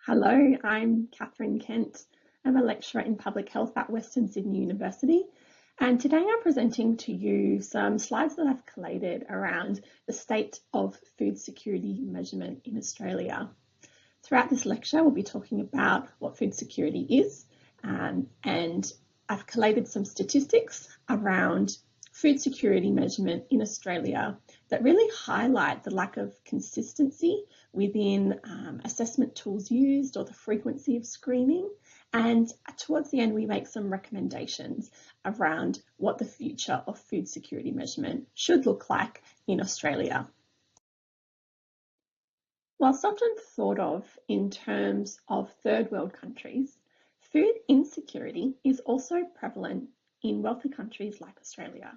Hello, I'm Catherine Kent. I'm a lecturer in public health at Western Sydney University, and today I'm presenting to you some slides that I've collated around the state of food security measurement in Australia. Throughout this lecture, we'll be talking about what food security is, and I've collated some statistics around food security measurement in Australia that really highlight the lack of consistency within assessment tools used or the frequency of screening. And towards the end, we make some recommendations around what the future of food security measurement should look like in Australia. Whilst often thought of in terms of third world countries, food insecurity is also prevalent in wealthy countries like Australia.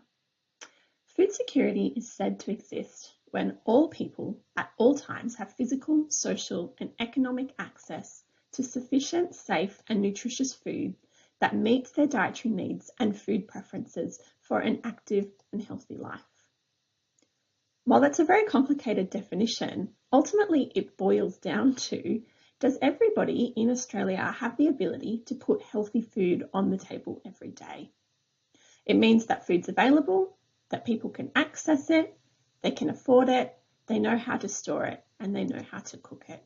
Food security is said to exist when all people at all times have physical, social, and economic access to sufficient, safe, and nutritious food that meets their dietary needs and food preferences for an active and healthy life. While that's a very complicated definition, ultimately it boils down to, does everybody in Australia have the ability to put healthy food on the table every day? It means that food's available, that people can access it, they can afford it, they know how to store it, and they know how to cook it.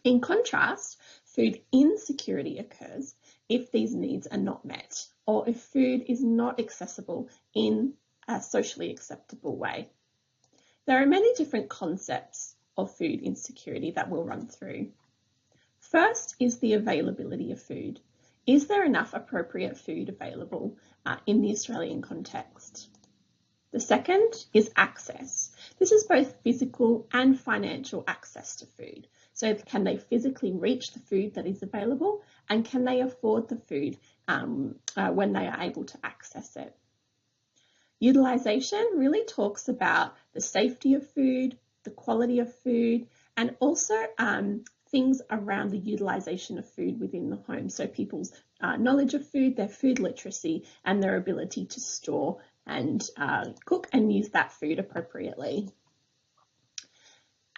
In contrast, food insecurity occurs if these needs are not met, or if food is not accessible in a socially acceptable way. There are many different concepts of food insecurity that we'll run through. First is the availability of food. Is there enough appropriate food available in the Australian context? The second is access. This is both physical and financial access to food. So can they physically reach the food that is available, and can they afford the food when they are able to access it? Utilisation really talks about the safety of food, the quality of food, and also things around the utilisation of food within the home. So people's knowledge of food, their food literacy, and their ability to store and cook and use that food appropriately.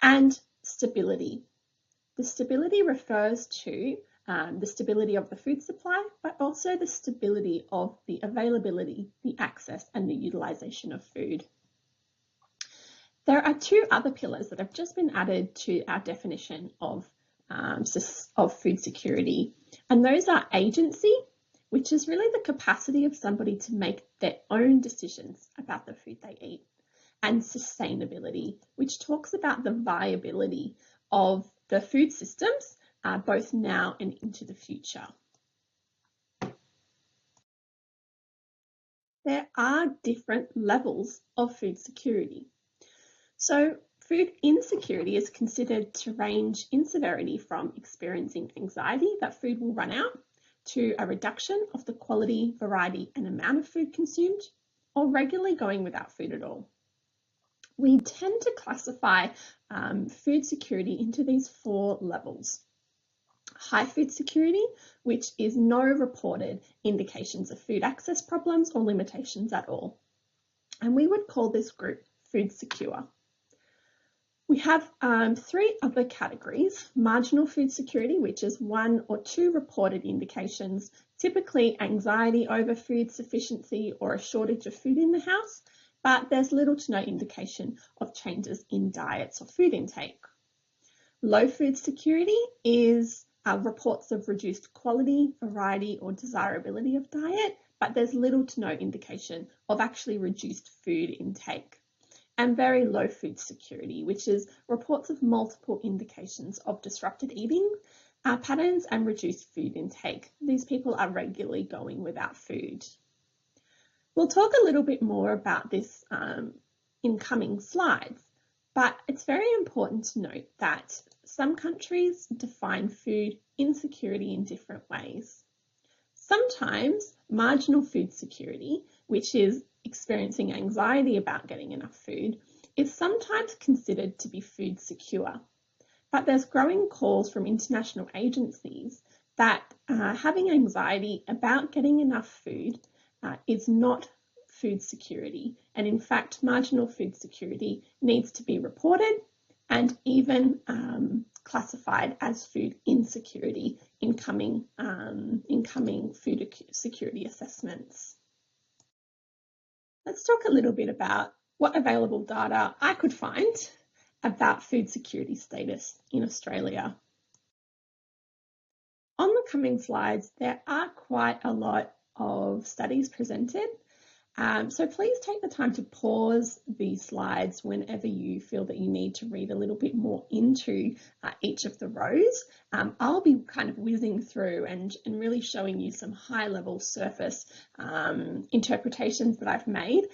And stability. The stability refers to the stability of the food supply, but also the stability of the availability, the access, and the utilisation of food. There are two other pillars that have just been added to our definition of food security, and those are agency, which is really the capacity of somebody to make their own decisions about the food they eat, and sustainability, which talks about the viability of the food systems both now and into the future. There are different levels of food security. So food insecurity is considered to range in severity from experiencing anxiety that food will run out, to a reduction of the quality, variety, and amount of food consumed, or regularly going without food at all. We tend to classify food security into these four levels. High food security, which is no reported indications of food access problems or limitations at all. And we would call this group food secure. We have three other categories: marginal food security, which is 1 or 2 reported indications, typically anxiety over food sufficiency or a shortage of food in the house, but there's little to no indication of changes in diets or food intake. Low food security is reports of reduced quality, variety, or desirability of diet, but there's little to no indication of actually reduced food intake. And very low food security, which is reports of multiple indications of disrupted eating patterns and reduced food intake. These people are regularly going without food. We'll talk a little bit more about this in coming slides, but it's very important to note that some countries define food insecurity in different ways. Sometimes marginal food security, which is experiencing anxiety about getting enough food, is sometimes considered to be food secure. But there's growing calls from international agencies that having anxiety about getting enough food is not food security. And in fact, marginal food security needs to be reported and even classified classified as food insecurity in coming food security assessments. Let's talk a little bit about what available data I could find about food security status in Australia. On the coming slides, there are quite a lot of studies presented. So please take the time to pause these slides whenever you feel that you need to read a little bit more into each of the rows. I'll be kind of whizzing through and really showing you some high-level surface interpretations that I've made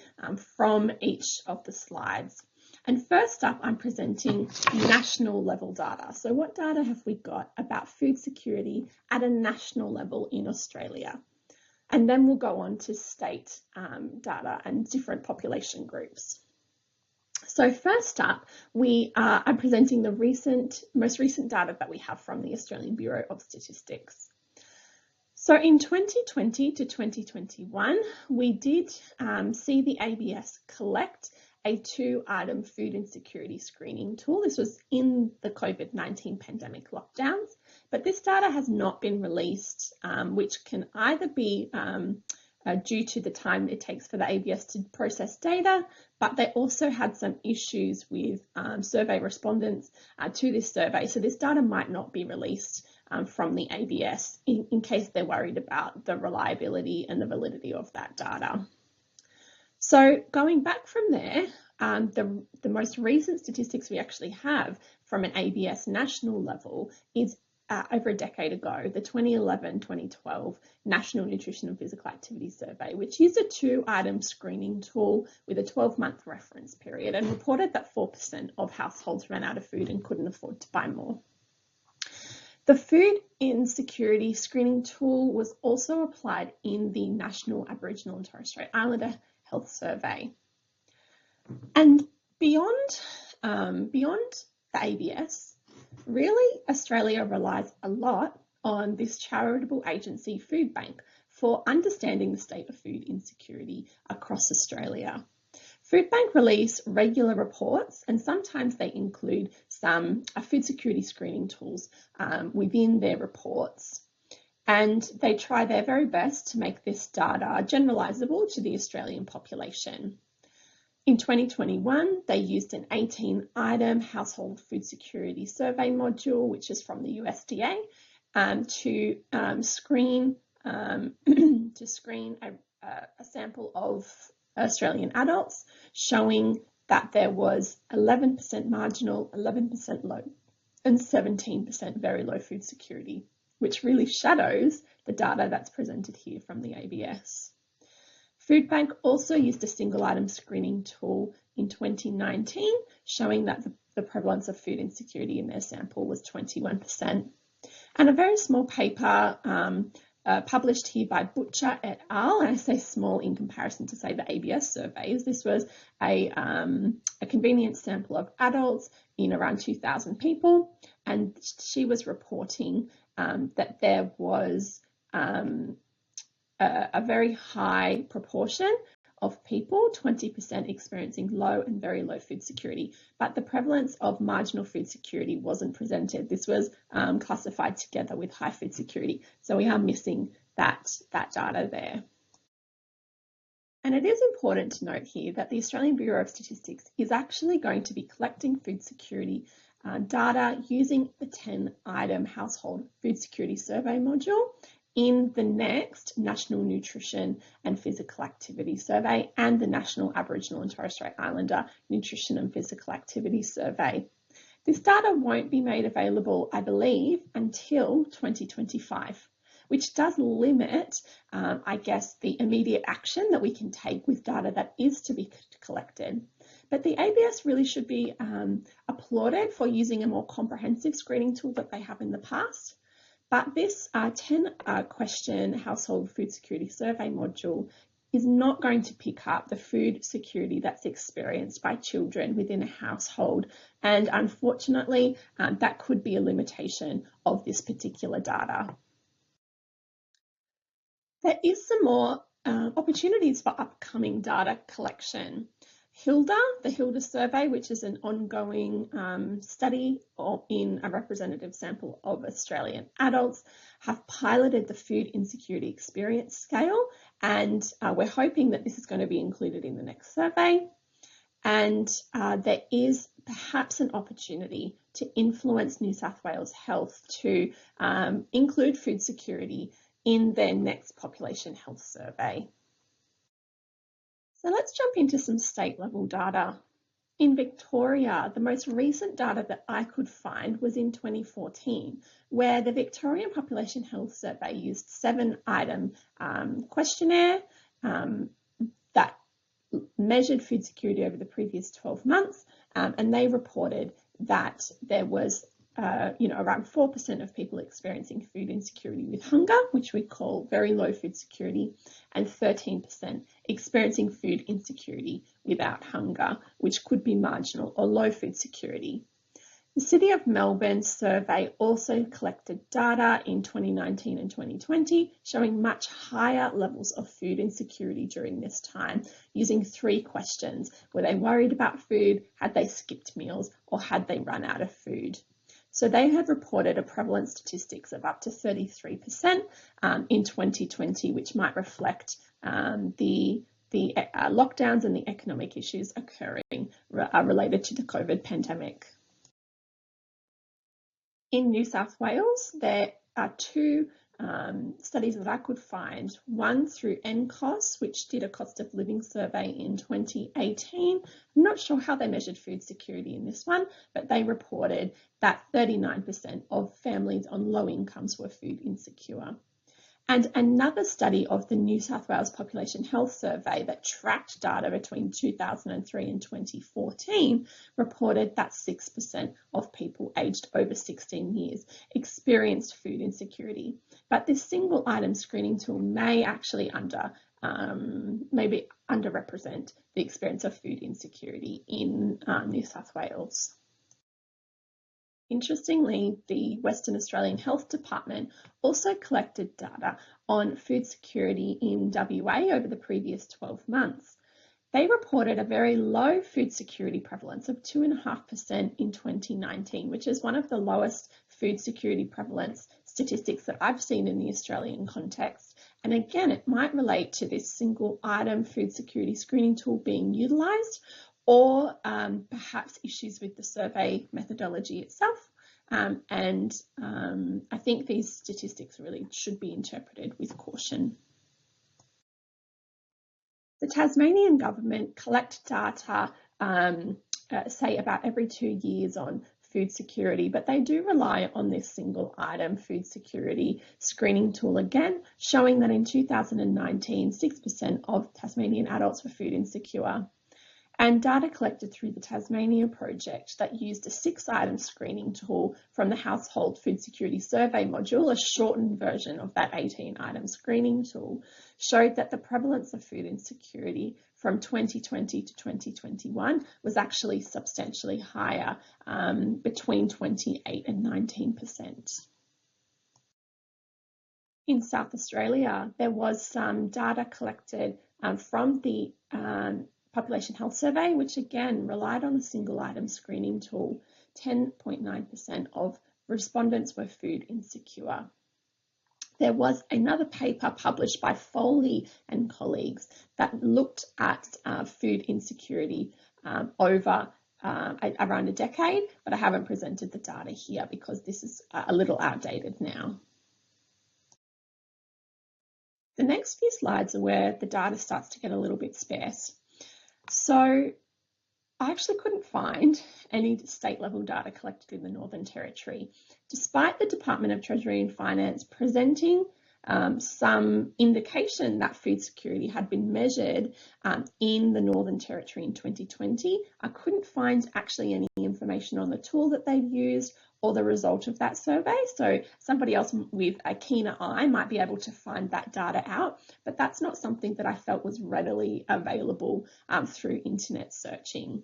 from each of the slides. And first up, I'm presenting national level data. So what data have we got about food security at a national level in Australia? And then we'll go on to state data and different population groups. So first up, I'm presenting the most recent data that we have from the Australian Bureau of Statistics. So in 2020 to 2021, we did see the ABS collect a 2-item food insecurity screening tool. This was in the COVID-19 pandemic lockdowns, but this data has not been released, which can either be due to the time it takes for the ABS to process data, but they also had some issues with survey respondents to this survey. So this data might not be released from the ABS in case they're worried about the reliability and the validity of that data. So going back from there, the most recent statistics we actually have from an ABS national level is over a decade ago, the 2011-2012 National Nutrition and Physical Activity Survey, which used a 2-item screening tool with a 12-month reference period and reported that 4% of households ran out of food and couldn't afford to buy more. The food insecurity screening tool was also applied in the National Aboriginal and Torres Strait Islander Health Survey. And beyond the ABS, really Australia relies a lot on this charitable agency Food Bank for understanding the state of food insecurity across Australia. Food Bank release regular reports, and sometimes they include some food security screening tools within their reports. And they try their very best to make this data generalisable to the Australian population. In 2021, they used an 18-item household food security survey module, which is from the USDA, to screen a sample of Australian adults, showing that there was 11% marginal, 11% low, and 17% very low food security, which really shadows the data that's presented here from the ABS. Food Bank also used a single item screening tool in 2019, showing that the prevalence of food insecurity in their sample was 21%. And a very small paper published here by Butcher et al., and I say small in comparison to, say, the ABS surveys. This was a convenience sample of adults in around 2,000 people, and she was reporting that there was a very high proportion of people, 20%, experiencing low and very low food security, but the prevalence of marginal food security wasn't presented. This was classified together with high food security, so we are missing that data there. And it is important to note here that the Australian Bureau of Statistics is actually going to be collecting food security data using the 10-item household food security survey module in the next National Nutrition and Physical Activity Survey and the National Aboriginal and Torres Strait Islander Nutrition and Physical Activity Survey. This data won't be made available, I believe, until 2025, which does limit, I guess, the immediate action that we can take with data that is to be collected. But the ABS really should be applauded for using a more comprehensive screening tool that they have in the past. But this 10-question household food security survey module is not going to pick up the food security that's experienced by children within a household. And unfortunately, that could be a limitation of this particular data. There is some more opportunities for upcoming data collection. the HILDA survey, which is an ongoing study in a representative sample of Australian adults, have piloted the food insecurity experience scale, and we're hoping that this is going to be included in the next survey. And there is perhaps an opportunity to influence New South Wales Health to include food security in their next population health survey. So let's jump into some state level data. In Victoria, the most recent data that I could find was in 2014, where the Victorian Population Health Survey used 7-item questionnaire that measured food security over the previous 12 months, and they reported that there was around 4% of people experiencing food insecurity with hunger, which we call very low food security, and 13% experiencing food insecurity without hunger, which could be marginal or low food security. The City of Melbourne survey also collected data in 2019 and 2020, showing much higher levels of food insecurity during this time, using 3 questions. Were they worried about food? Had they skipped meals? Or had they run out of food? So they had reported a prevalence statistics of up to 33% in 2020, which might reflect the lockdowns and the economic issues occurring related to the COVID pandemic. In New South Wales, there are 2 studies that I could find, one through NCOS, which did a cost of living survey in 2018. I'm not sure how they measured food security in this one, but they reported that 39% of families on low incomes were food insecure. And another study of the New South Wales Population Health Survey that tracked data between 2003 and 2014 reported that 6% of people aged over 16 years experienced food insecurity. But this single item screening tool may actually maybe underrepresent the experience of food insecurity in New South Wales. Interestingly, the Western Australian Health Department also collected data on food security in WA over the previous 12 months. They reported a very low food security prevalence of 2.5% in 2019, which is one of the lowest food security prevalence statistics that I've seen in the Australian context. And again, it might relate to this single item food security screening tool being utilised, or perhaps issues with the survey methodology itself. I think these statistics really should be interpreted with caution. The Tasmanian government collect data, say about every 2 years on food security, but they do rely on this single item food security screening tool again, showing that in 2019, 6% of Tasmanian adults were food insecure. And data collected through the Tasmania project that used a 6-item screening tool from the Household Food Security Survey module, a shortened version of that 18-item screening tool, showed that the prevalence of food insecurity from 2020 to 2021 was actually substantially higher, between 28 and 19%. In South Australia, there was some data collected from the Population Health Survey, which again relied on a single item screening tool. 10.9% of respondents were food insecure. There was another paper published by Foley and colleagues that looked at food insecurity over around a decade, but I haven't presented the data here because this is a little outdated now. The next few slides are where the data starts to get a little bit sparse. So I actually couldn't find any state level data collected in the Northern Territory, despite the Department of Treasury and Finance presenting some indication that food security had been measured in the Northern Territory in 2020. I couldn't find actually any information on the tool that they've used or the result of that survey. So somebody else with a keener eye might be able to find that data out, but that's not something that I felt was readily available through internet searching.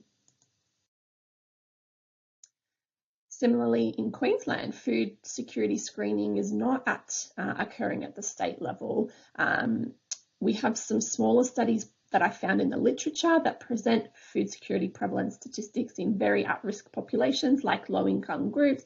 Similarly, in Queensland, food security screening is not occurring at the state level. We have some smaller studies that I found in the literature that present food security prevalence statistics in very at-risk populations like low-income groups,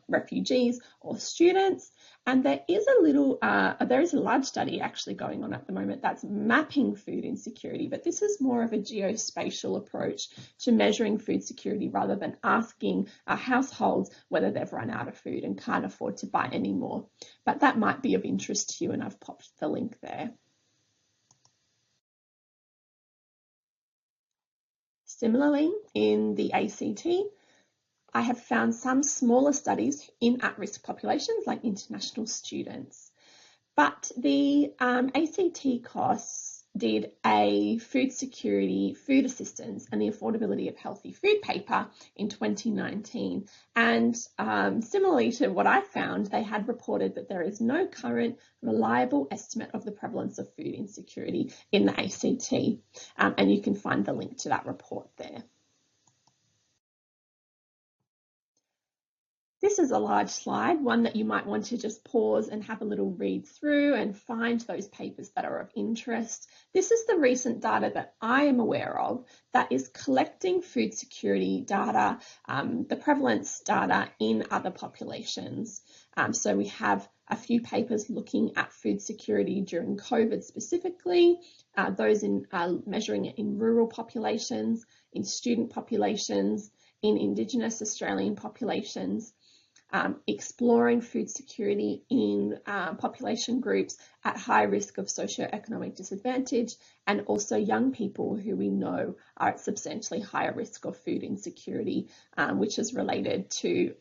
refugees or students. And there is a large study actually going on at the moment that's mapping food insecurity, but this is more of a geospatial approach to measuring food security rather than asking households whether they've run out of food and can't afford to buy any more. But that might be of interest to you, and I've popped the link there. Similarly, in the ACT, I have found some smaller studies in at-risk populations like international students. But the ACT COSS did a food security, food assistance and the affordability of healthy food paper in 2019. And similarly to what I found, they had reported that there is no current reliable estimate of the prevalence of food insecurity in the ACT. And you can find the link to that report there. This is a large slide, one that you might want to just pause and have a little read through and find those papers that are of interest. This is the recent data that I am aware of that is collecting food security data, the prevalence data in other populations. So we have a few papers looking at food security during COVID specifically, those in measuring it in rural populations, in student populations, in Indigenous Australian populations, exploring food security in population groups at high risk of socioeconomic disadvantage, and also young people who we know are at substantially higher risk of food insecurity, which is related to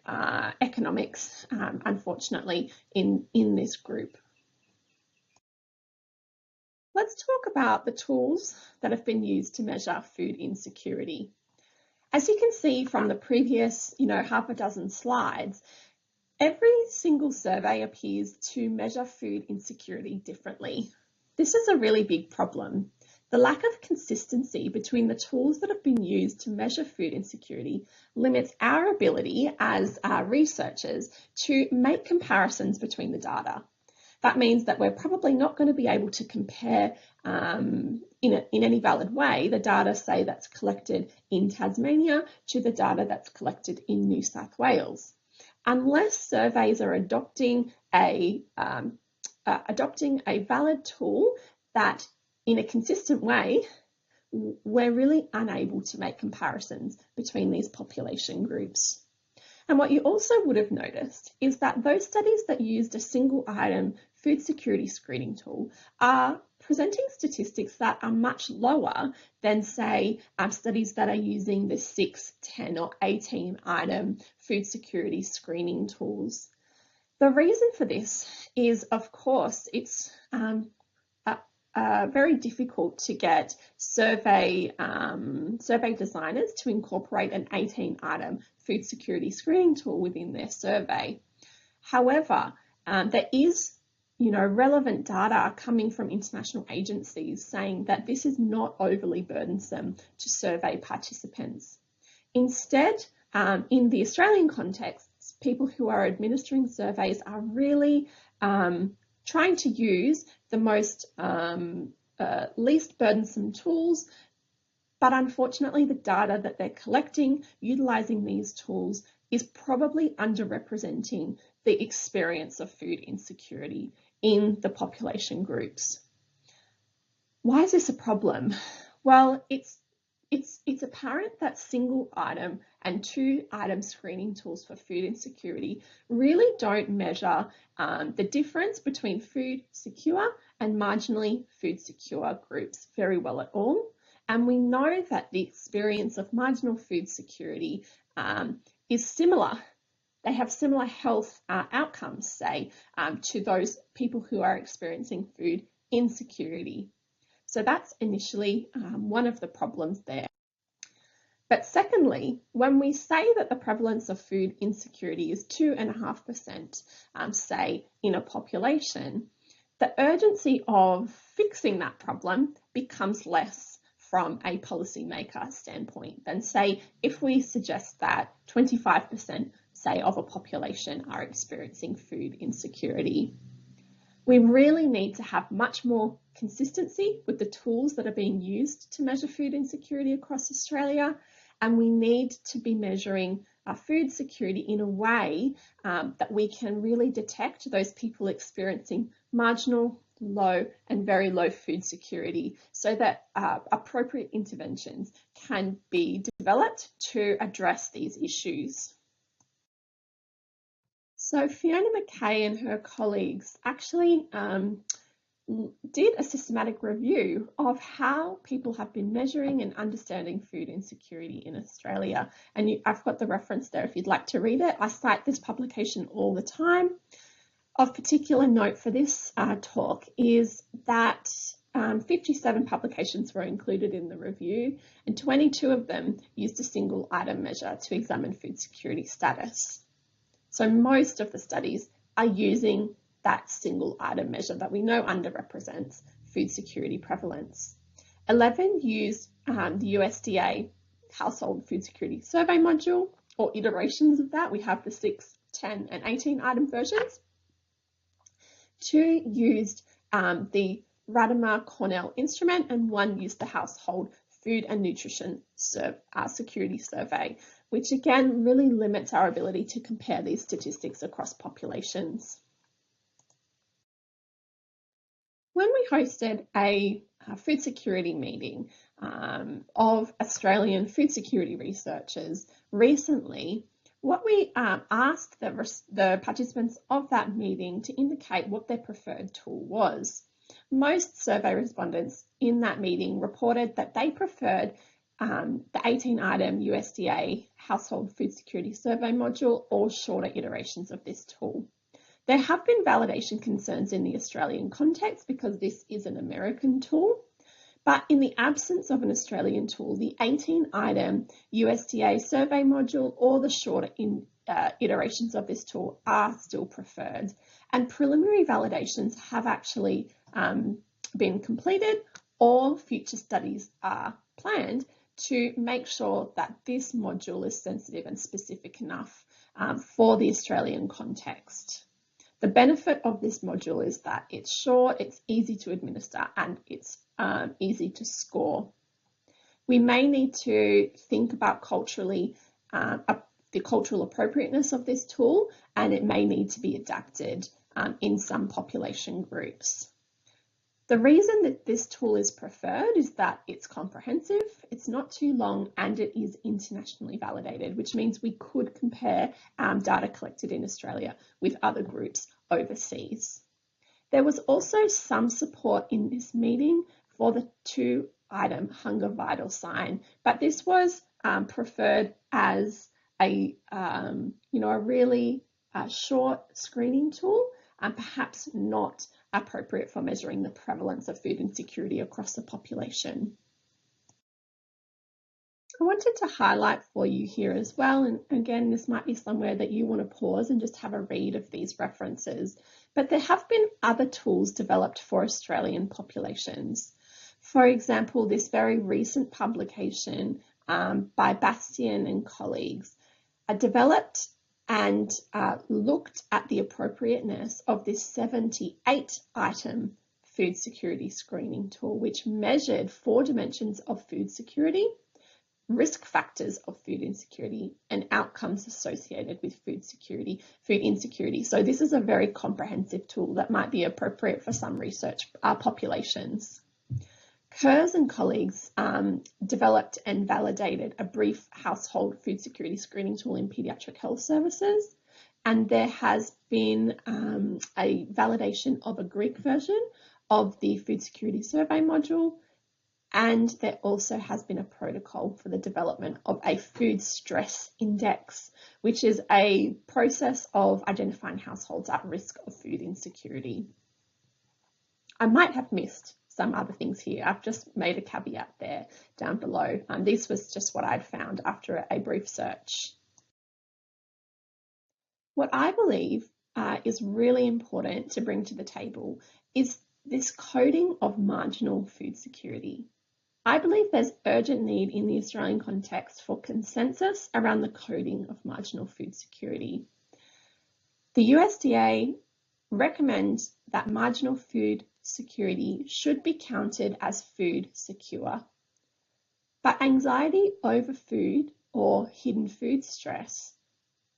economics, unfortunately, in this group. Let's talk about the tools that have been used to measure food insecurity. As you can see from the previous, half a dozen slides, every single survey appears to measure food insecurity differently. This is a really big problem. The lack of consistency between the tools that have been used to measure food insecurity limits our ability as researchers to make comparisons between the data. That means that we're probably not going to be able to compare in any valid way the data, say, that's collected in Tasmania to the data that's collected in New South Wales. Unless surveys are adopting a valid tool that, in a consistent way, we're really unable to make comparisons between these population groups. And what you also would have noticed is that those studies that used a single item food security screening tool are presenting statistics that are much lower than, say, studies that are using the 6, 10 or 18 item food security screening tools. The reason for this is, of course, it's very difficult to get survey designers to incorporate an 18 item food security screening tool within their survey. However, there is relevant data coming from international agencies saying that this is not overly burdensome to survey participants. Instead, in the Australian context, people who are administering surveys are really trying to use the most least burdensome tools, but unfortunately the data that they're collecting utilising these tools is probably underrepresenting the experience of food insecurity in the population groups. Why is this a problem? Well, it's apparent that single item and 2 item screening tools for food insecurity really don't measure the difference between food secure and marginally food secure groups very well at all. And we know that the experience of marginal food security is similar. They have similar health outcomes, say, to those people who are experiencing food insecurity. So that's initially one of the problems there. But secondly, when we say that the prevalence of food insecurity is 2.5%, say, in a population, the urgency of fixing that problem becomes less from a policymaker standpoint than, say, if we suggest that 25%, say, of a population are experiencing food insecurity. We really need to have much more consistency with the tools that are being used to measure food insecurity across Australia, and we need to be measuring our food security in a way that we can really detect those people experiencing marginal, low and very low food security, so that appropriate interventions can be developed to address these issues. So Fiona Mackay and her colleagues actually did a systematic review of how people have been measuring and understanding food insecurity in Australia. And I've got the reference there if you'd like to read it. I cite this publication all the time. Of particular note for this talk is that 57 publications were included in the review, and 22 of them used a single item measure to examine food security status. So most of the studies are using that single item measure that we know underrepresents food security prevalence. 11 used the USDA Household Food Security Survey module, or iterations of that. We have the 6, 10 and 18 item versions. 2 used the Radimer Cornell instrument, and 1 used the Household Food and Nutrition Security Survey, which again really limits our ability to compare these statistics across populations. When we hosted a food security meeting of Australian food security researchers recently, what we asked the participants of that meeting to indicate what their preferred tool was. Most survey respondents in that meeting reported that they preferred the 18-item USDA Household Food Security Survey module or shorter iterations of this tool. There have been validation concerns in the Australian context because this is an American tool, but in the absence of an Australian tool, the 18-item USDA survey module or the shorter iterations of this tool are still preferred. And preliminary validations have actually been completed, or future studies are planned to make sure that this module is sensitive and specific enough for the Australian context. The benefit of this module is that it's short, it's easy to administer, and it's easy to score. We may need to think about culturally the cultural appropriateness of this tool, and it may need to be adapted in some population groups. The reason that this tool is preferred is that it's comprehensive, it's not too long, and it is internationally validated, which means we could compare data collected in Australia with other groups overseas. There was also some support in this meeting for the 2-item hunger vital sign, but this was preferred as a really short screening tool, and perhaps not appropriate for measuring the prevalence of food insecurity across the population. I wanted to highlight for you here as well, and again, this might be somewhere that you want to pause and just have a read of these references, but there have been other tools developed for Australian populations. For example, this very recent publication by Bastian and colleagues developed and looked at the appropriateness of this 78-item food security screening tool, which measured 4 dimensions of food security, risk factors of food insecurity, and outcomes associated with food insecurity. So this is a very comprehensive tool that might be appropriate for some research populations. Kurz and colleagues developed and validated a brief household food security screening tool in paediatric health services, and there has been a validation of a Greek version of the food security survey module, and there also has been a protocol for the development of a food stress index, which is a process of identifying households at risk of food insecurity. I might have missed some other things here. I've just made a caveat there down below. This was just what I'd found after a brief search. What I believe is really important to bring to the table is this coding of marginal food security. I believe there's urgent need in the Australian context for consensus around the coding of marginal food security. The USDA recommends that marginal food security should be counted as food secure. But anxiety over food or hidden food stress,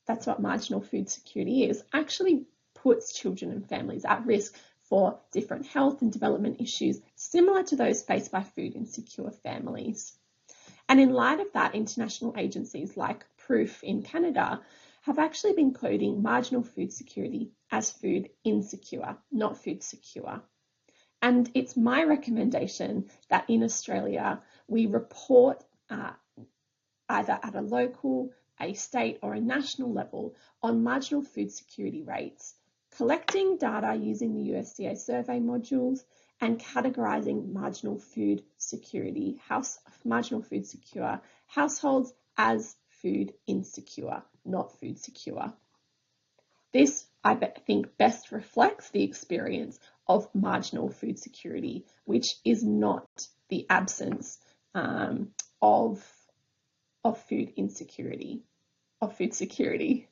that's what marginal food security is, actually puts children and families at risk for different health and development issues similar to those faced by food insecure families. And in light of that, international agencies like Proof in Canada have actually been coding marginal food security as food insecure, not food secure. And it's my recommendation that in Australia, we report either at a local, a state or a national level on marginal food security rates, collecting data using the USDA survey modules and categorising marginal food secure households as food insecure, not food secure. This, I think, best reflects the experience of marginal food security, which is not the absence of food insecurity, of food security.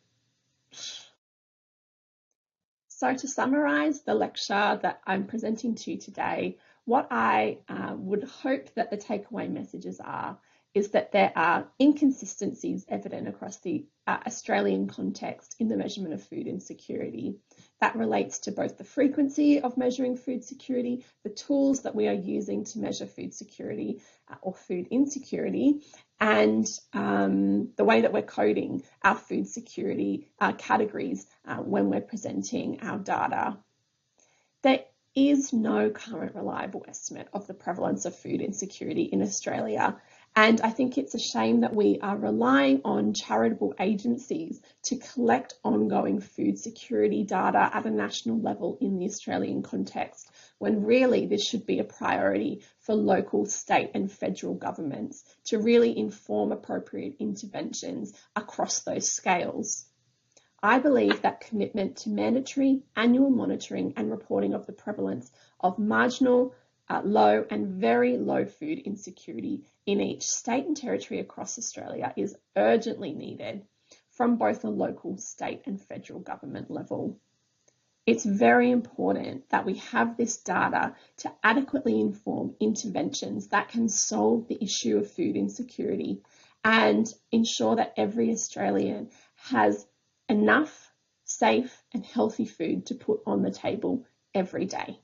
So to summarise the lecture that I'm presenting to you today, what I would hope that the takeaway messages are is that there are inconsistencies evident across the Australian context in the measurement of food insecurity. That relates to both the frequency of measuring food security, the tools that we are using to measure food security or food insecurity, and the way that we're coding our food security categories when we're presenting our data. There is no current reliable estimate of the prevalence of food insecurity in Australia. And I think it's a shame that we are relying on charitable agencies to collect ongoing food security data at a national level in the Australian context, when really this should be a priority for local, state and federal governments to really inform appropriate interventions across those scales. I believe that commitment to mandatory annual monitoring and reporting of the prevalence of marginal, low and very low food insecurity in each state and territory across Australia is urgently needed from both a local, state and federal government level. It's very important that we have this data to adequately inform interventions that can solve the issue of food insecurity and ensure that every Australian has enough safe and healthy food to put on the table every day.